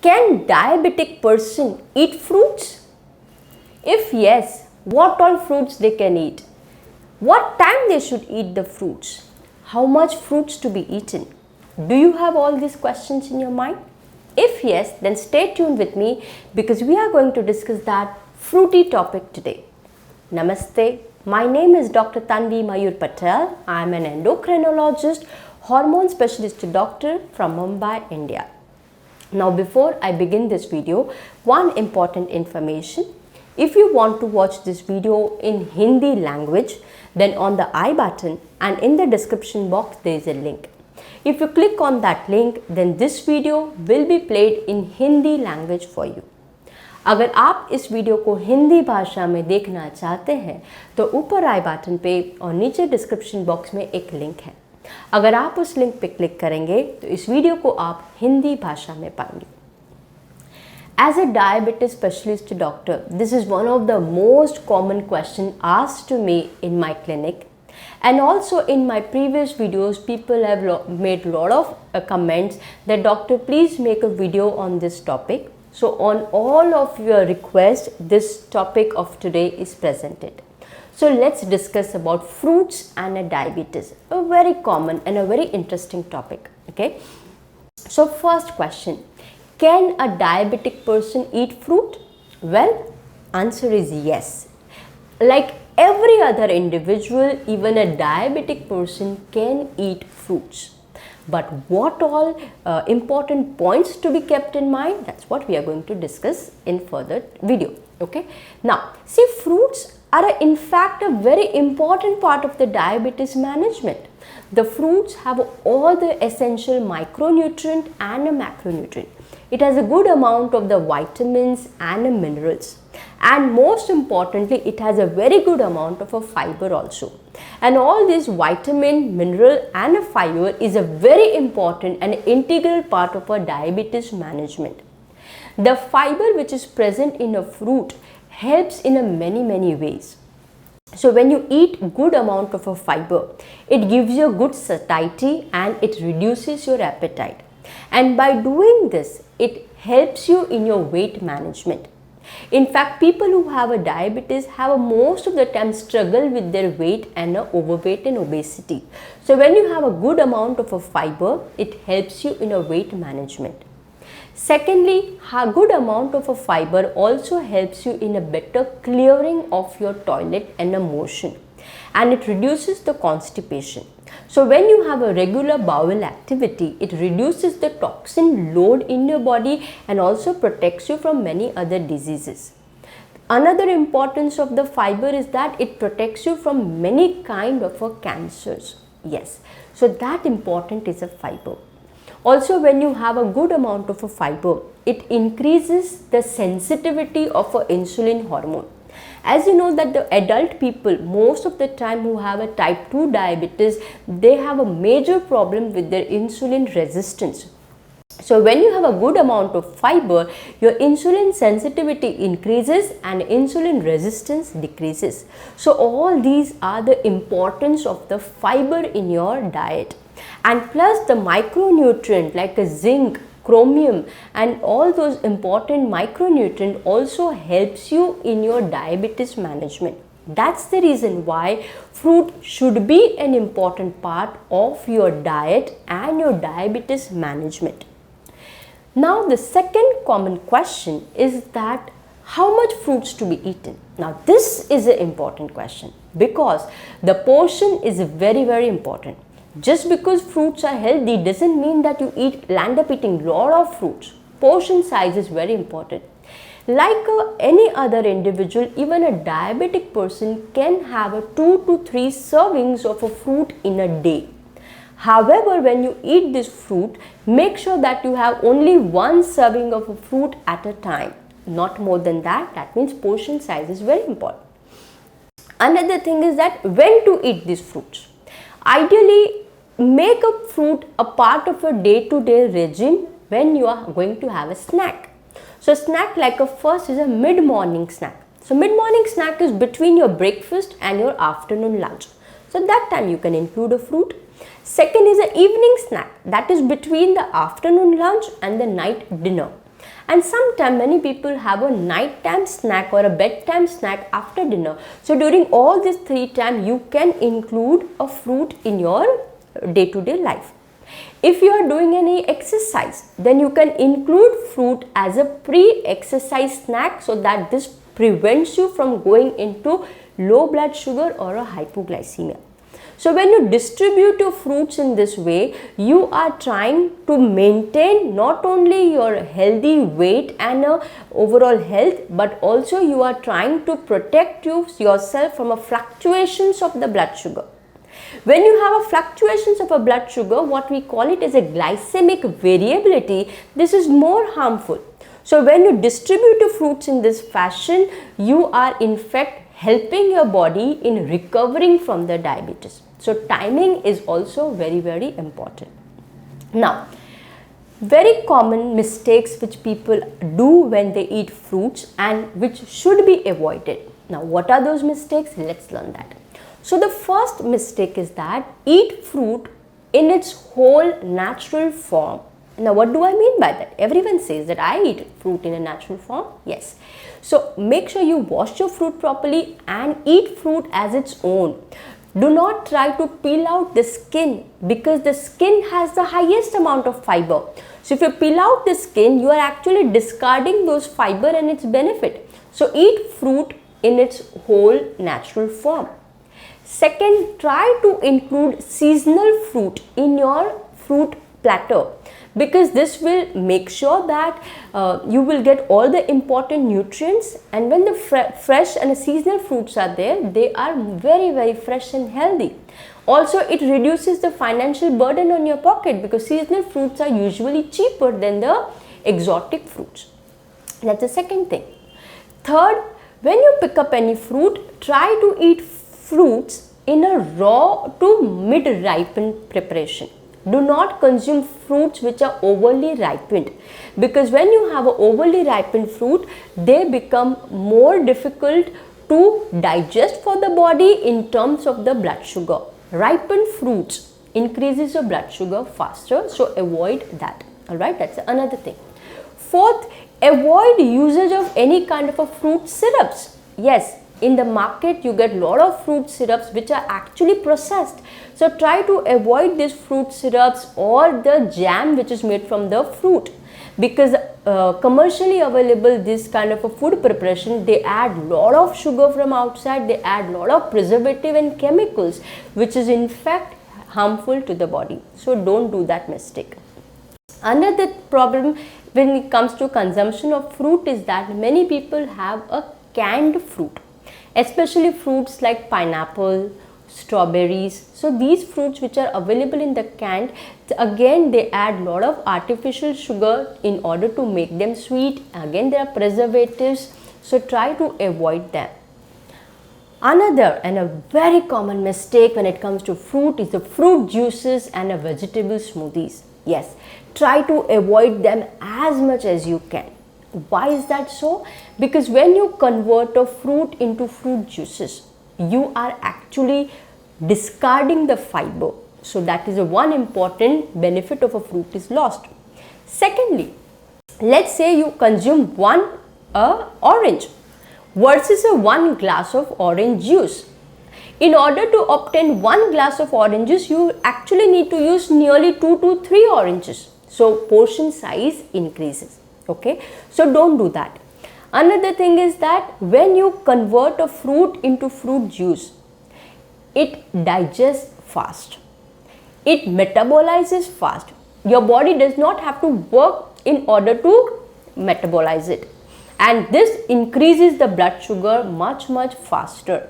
Can diabetic person eat fruits? If yes, what all fruits they can eat? What time they should eat the fruits? How much fruits to be eaten? Do you have all these questions in your mind? If yes, then stay tuned with me because we are going to discuss that fruity topic today. Namaste. My name is Dr. Tanvi Mayur Patel. I am an endocrinologist, hormone specialist doctor from Mumbai, India. Now before I begin this video, one important information. If you want to watch this video in Hindi language, then on the I button and in the description box there is a link. If you click on that link, then this video will be played in Hindi language for you. अगर आप इस video को हिंदी भाषा में देखना चाहते हैं तो ऊपर आई बटन पे और नीचे डिस्क्रिप्शन बॉक्स में एक लिंक है. अगर आप उस लिंक पे क्लिक करेंगे तो इस वीडियो को आप हिंदी भाषा में पाएंगे. As a diabetes specialist doctor, this is one of the most common questions asked to me in my clinic. And also in my previous videos, people have made a lot of comments that doctor, please make a video on this topic. So on all of your requests, this topic of today is presented. So let's discuss about fruits and a diabetes, a very common and a very interesting topic. Okay. So first question, can a diabetic person eat fruit? Well, answer is yes. Like every other individual, even a diabetic person can eat fruits. But what all important points to be kept in mind? That's what we are going to discuss in further video. Okay. Now, see, fruits are in fact a very important part of the diabetes management. The fruits have all the essential micronutrient and a macronutrient. It has a good amount of the vitamins and the minerals. And most importantly, it has a very good amount of a fiber also. And all this vitamin, mineral and a fiber is a very important and integral part of our diabetes management. The fiber which is present in a fruit helps in a many ways. So when you eat good amount of a fiber, it gives you a good satiety and it reduces your appetite. And by doing this, it helps you in your weight management. In fact, people who have a diabetes have most of the time struggle with their weight and overweight and obesity. So when you have a good amount of a fiber, it helps you in a weight management. Secondly, a good amount of a fiber also helps you in a better clearing of your toilet and a motion, and it reduces the constipation. So when you have a regular bowel activity, it reduces the toxin load in your body and also protects you from many other diseases. Another importance of the fiber is that it protects you from many kind of cancers. Yes, so that important is a fiber. Also, when you have a good amount of a fiber, it increases the sensitivity of a insulin hormone. As you know that the adult people, most of the time who have a type 2 diabetes, they have a major problem with their insulin resistance. So when you have a good amount of fiber, your insulin sensitivity increases and insulin resistance decreases. So all these are the importance of the fiber in your diet. And plus the micronutrient like a zinc, chromium and all those important micronutrients also helps you in your diabetes management. That's the reason why fruit should be an important part of your diet and your diabetes management. Now the second common question is that how much fruits to be eaten? Now this is an important question because the portion is very important. Just because fruits are healthy doesn't mean that you land up eating lot of fruits. Portion size is very important. Like any other individual, even a diabetic person can have 2 to 3 servings of a fruit in a day. However, when you eat this fruit, make sure that you have only 1 serving of a fruit at a time. Not more than that. That means portion size is very important. Another thing is that when to eat these fruits. Ideally, make a fruit a part of your day-to-day regime when you are going to have a snack. So snack like a first is a mid-morning snack. So mid-morning snack is between your breakfast and your afternoon lunch. So that time you can include a fruit. Second is an evening snack, that is between the afternoon lunch and the night dinner. And sometimes many people have a nighttime snack or a bedtime snack after dinner. So during all these 3 times, you can include a fruit in your day-to-day life. If you are doing any exercise, then you can include fruit as a pre-exercise snack, so that this prevents you from going into low blood sugar or a hypoglycemia. So when you distribute your fruits in this way, you are trying to maintain not only your healthy weight and overall health, but also you are trying to protect yourself from fluctuations of the blood sugar. When you have a fluctuations of a blood sugar, what we call it as a glycemic variability, this is more harmful. So when you distribute the fruits in this fashion, you are in fact helping your body in recovering from the diabetes. So timing is also very, very important. Now, very common mistakes which people do when they eat fruits and which should be avoided. Now, what are those mistakes? Let's learn that. So the first mistake is that eat fruit in its whole natural form. Now what do I mean by that? Everyone says that I eat fruit in a natural form. Yes. So make sure you wash your fruit properly and eat fruit as its own. Do not try to peel out the skin, because the skin has the highest amount of fiber. So if you peel out the skin, you are actually discarding those fiber and its benefit. So eat fruit in its whole natural form. Second, try to include seasonal fruit in your fruit platter, because this will make sure that you will get all the important nutrients, and when the fresh and seasonal fruits are there, they are very, very fresh and healthy. Also, it reduces the financial burden on your pocket, because seasonal fruits are usually cheaper than the exotic fruits. That's the second thing. Third, when you pick up any fruit, try to eat fruits in a raw to mid-ripened preparation. Do not consume fruits which are overly ripened, because when you have an overly ripened fruit, they become more difficult to digest for the body in terms of the blood sugar. Ripened fruits increases your blood sugar faster, so avoid that. Alright, that's another thing. Fourth, avoid usage of any kind of a fruit syrups. Yes, in the market you get a lot of fruit syrups which are actually processed. So try to avoid these fruit syrups or the jam which is made from the fruit, because commercially available this kind of a food preparation, they add lot of sugar from outside, they add lot of preservative and chemicals which is in fact harmful to the body. So don't do that mistake. Another problem when it comes to consumption of fruit is that many people have a canned fruit, especially fruits like pineapple, strawberries. So these fruits which are available in the canned, again they add lot of artificial sugar in order to make them sweet. Again there are preservatives, so try to avoid them. Another and a very common mistake when it comes to fruit is the fruit juices and a vegetable smoothies. Yes, try to avoid them as much as you can. Why is that so? Because when you convert a fruit into fruit juices, you are actually discarding the fiber. So that is a one important benefit of a fruit is lost. Secondly, let's say you consume one orange versus a 1 glass of orange juice. In order to obtain 1 glass of orange juice, you actually need to use nearly 2 to 3 oranges. So portion size increases. Okay, so don't do that. Another thing is that when you convert a fruit into fruit juice, it digests fast, it metabolizes fast. Your body does not have to work in order to metabolize it, and this increases the blood sugar much faster,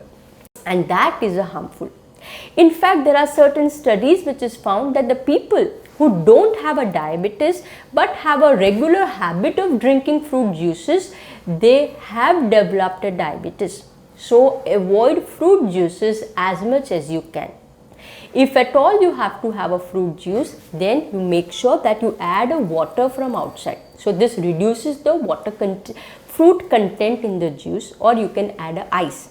and that is harmful. In fact, there are certain studies which is found that the people who don't have a diabetes but have a regular habit of drinking fruit juices, they have developed a diabetes. So avoid fruit juices as much as you can. If at all you have to have a fruit juice, then you make sure that you add a water from outside. So this reduces the fruit content in the juice, or you can add a ice.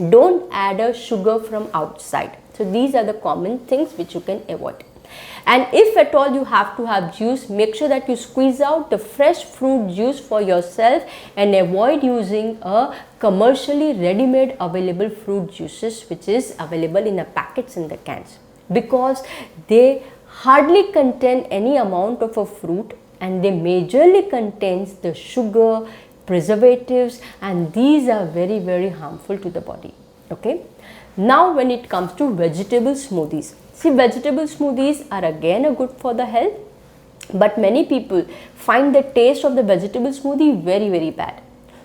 Don't add a sugar from outside. So these are the common things which you can avoid. And if at all you have to have juice, make sure that you squeeze out the fresh fruit juice for yourself and avoid using a commercially ready-made available fruit juices which is available in the packets and the cans, because they hardly contain any amount of a fruit and they majorly contains the sugar, preservatives, and these are very, very harmful to the body. Okay. Now when it comes to vegetable smoothies, see, vegetable smoothies are again a good for the health, but many people find the taste of the vegetable smoothie very, very bad.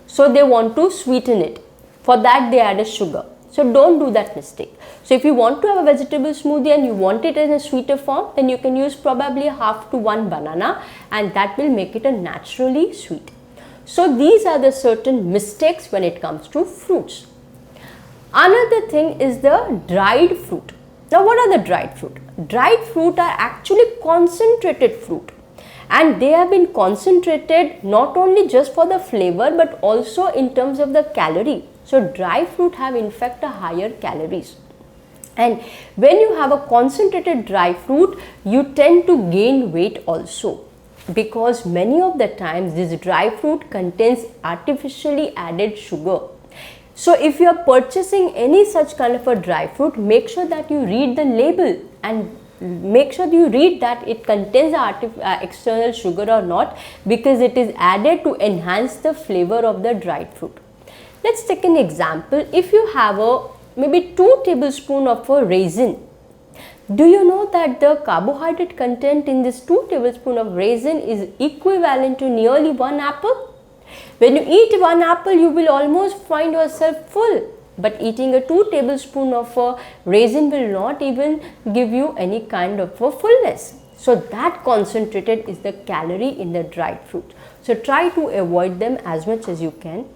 So they want to sweeten it. For that they add a sugar. So don't do that mistake. So if you want to have a vegetable smoothie and you want it in a sweeter form, then you can use probably half to one banana and that will make it a naturally sweet. So these are the certain mistakes when it comes to fruits. Another thing is the dried fruit. Now what are the dried fruit? Dried fruit are actually concentrated fruit, and they have been concentrated not only just for the flavor but also in terms of the calorie. So dry fruit have in fact a higher calories. And when you have a concentrated dry fruit, you tend to gain weight also, because many of the times this dry fruit contains artificially added sugar. So if you are purchasing any such kind of a dry fruit, make sure that you read the label and make sure you read that it contains external sugar or not, because it is added to enhance the flavor of the dried fruit. Let's take an example. If you have maybe 2 tablespoons of a raisin, do you know that the carbohydrate content in this 2 tablespoons of raisin is equivalent to nearly 1 apple? When you eat 1 apple, you will almost find yourself full. But eating a 2 tablespoons of a raisin will not even give you any kind of a fullness. So that concentrated is the calorie in the dried fruit. So try to avoid them as much as you can.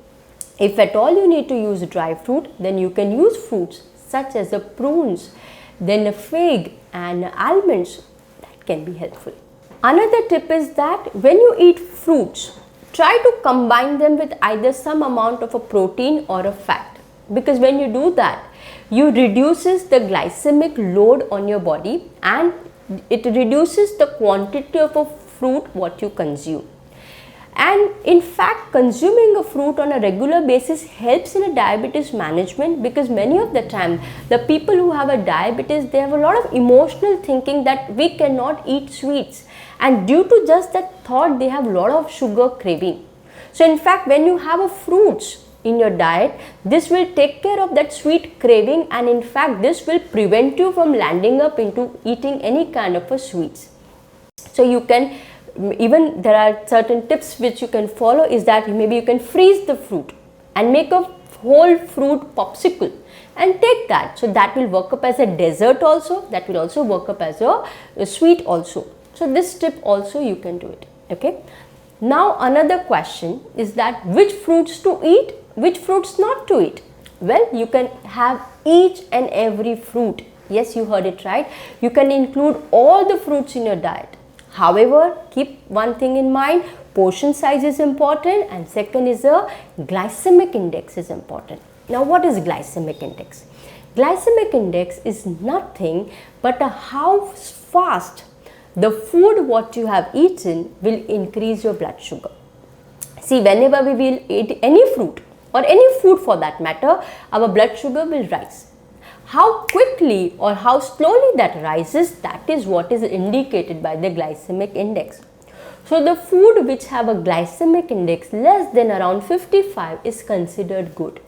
If at all you need to use dry fruit, then you can use fruits such as the prunes, then a fig and almonds. That can be helpful. Another tip is that when you eat fruits, try to combine them with either some amount of a protein or a fat, because when you do that, you reduces the glycemic load on your body and it reduces the quantity of a fruit what you consume. And in fact, consuming a fruit on a regular basis helps in a diabetes management, because many of the time the people who have a diabetes, they have a lot of emotional thinking that we cannot eat sweets, and due to just that thought they have a lot of sugar craving. So in fact, when you have a fruits in your diet, this will take care of that sweet craving, and in fact this will prevent you from landing up into eating any kind of a sweets. So you can even, there are certain tips which you can follow, is that maybe you can freeze the fruit and make a whole fruit popsicle and take that. So that will work up as a dessert also, that will also work up as a sweet also. So this tip also you can do it. Okay. Now another question is that which fruits to eat, which fruits not to eat. Well, you can have each and every fruit. Yes, you heard it right. You can include all the fruits in your diet. However, keep one thing in mind, portion size is important, and second is a glycemic index is important. Now what is glycemic index? Glycemic index is nothing but how fast the food what you have eaten will increase your blood sugar. See, whenever we will eat any fruit or any food for that matter, our blood sugar will rise. How quickly or how slowly that rises, that is what is indicated by the glycemic index. So the food which have a glycemic index less than around 55 is considered good.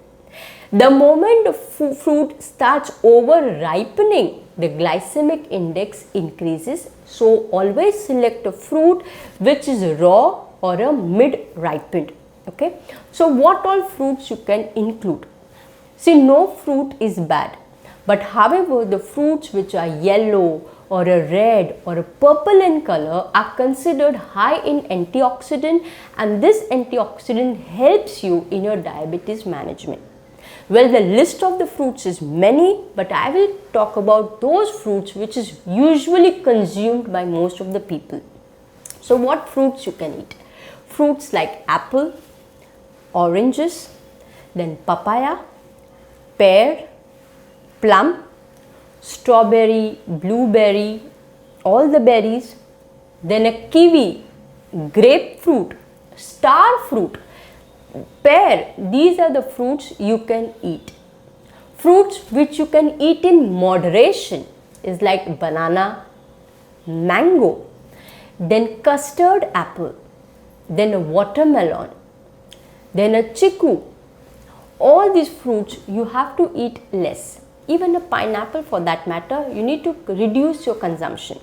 The moment the fruit starts over ripening, the glycemic index increases. So always select a fruit which is raw or a mid ripened. Okay. So what all fruits you can include? See, no fruit is bad. But however, the fruits which are yellow or a red or a purple in color are considered high in antioxidant, and this antioxidant helps you in your diabetes management. Well, the list of the fruits is many, but I will talk about those fruits which is usually consumed by most of the people. So what fruits you can eat? Fruits like apple, oranges, then papaya, pear, plum, strawberry, blueberry, all the berries, then a kiwi, grapefruit, star fruit, pear. These are the fruits you can eat. Fruits which you can eat in moderation is like banana, mango, then custard apple, then a watermelon, then a chiku. All these fruits you have to eat less. Even a pineapple for that matter, you need to reduce your consumption.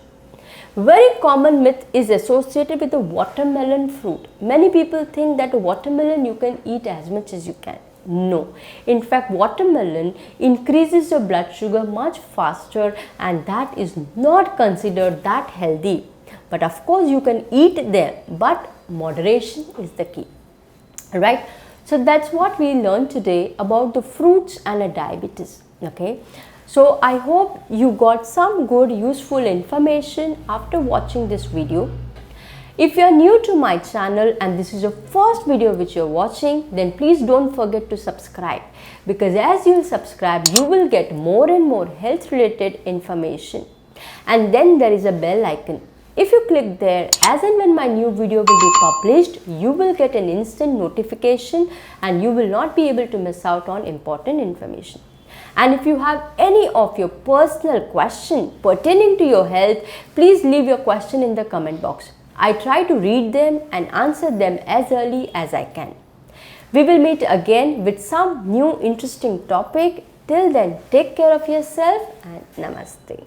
Very common myth is associated with the watermelon fruit. Many people think that watermelon you can eat as much as you can. No. In fact, watermelon increases your blood sugar much faster, and that is not considered that healthy. But of course, you can eat them, but moderation is the key. Right? So that's what we learned today about the fruits and a diabetes. Okay. So I hope you got some good useful information after watching this video. If you are new to my channel and this is your first video which you are watching, then please don't forget to subscribe, because as you subscribe, you will get more and more health related information. And then there is a bell icon. If you click there, as and when my new video will be published, you will get an instant notification and you will not be able to miss out on important information. And if you have any of your personal question pertaining to your health, please leave your question in the comment box. I try to read them and answer them as early as I can. We will meet again with some new interesting topic. Till then, take care of yourself and namaste.